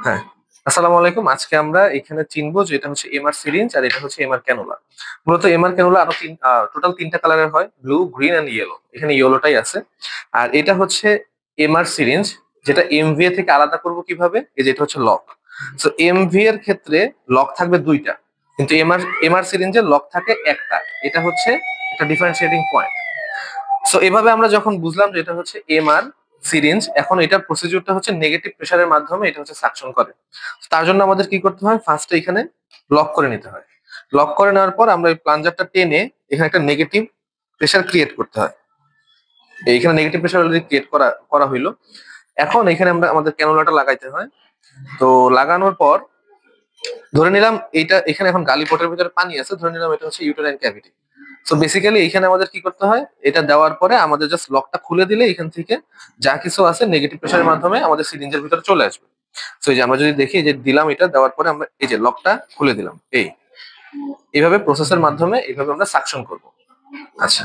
হ্যাঁ, আসসালামু আলাইকুম। আজকে আমরা এখানে চিনবো যে এটা হচ্ছে এমআর সিরিঞ্জ আর এটা হচ্ছে এমআর ক্যানুলা। মূলত এমআর ক্যানুলা আরো টোটাল ৩টা কালারের হয়, ব্লু, গ্রিন এন্ড ইয়েলো। এখানে ইয়েলোটাই আছে। আর এটা হচ্ছে এমআর সিরিঞ্জ, যেটা এমভিএ থেকে আলাদা করব কিভাবে? এই যে এটা হচ্ছে লক। সো এমভি এর ক্ষেত্রে লক থাকবে ২টা, কিন্তু এমআর এমআর সিরিঞ্জের লক থাকে একটা। এটা হচ্ছে একটা ডিফারেন্সিয়েটিং পয়েন্ট। সো এভাবে আমরা যখন বুঝলাম যে এটা হচ্ছে এমআর সিরিঞ্জ, এখন এটার প্রসিডিউরটা হচ্ছে নেগেটিভ প্রেসারের মাধ্যমে এটা হচ্ছে সাকশন করে। তার জন্য আমাদের কি করতে হয়? ফার্স্টে এখানে লক করে নিতে হয়। লক করে নেওয়ার পর আমরা এই প্লাঞ্জারটা টেনে এখানে একটা নেগেটিভ প্রেসার ক্রিয়েট করতে হয়। এইখানে নেগেটিভ প্রেসার অলরেডি ক্রিয়েট করা করা হইলো। এখন এখানে আমরা আমাদের ক্যানুলাটা লাগাইতে হয়। তো লাগানোর পর ধরে নিলাম এইটা, এখানে এখন গালিপটের ভিতরে পানি আছে, ধরে নিলাম এটা হচ্ছে ইউটেরাইন ক্যাভিটি। সো বেসিক্যালি এখানে আমাদের কি করতে হয়? এটা দেওয়ার পরে আমাদের জাস্ট লকটা খুলে দিলে এখান থেকে যা কিছু আছে নেগেটিভ প্রেসারের মাধ্যমে আমাদের সিরিঞ্জের ভিতরে চলে আসবে। সো এই যে আমরা যদি দেখি, এই যে দিলাম, এটা দেওয়ার পরে আমরা এই যে লকটা খুলে দিলাম, এইভাবে প্রসেসের মাধ্যমে এইভাবে আমরা সাকশন করব। আচ্ছা।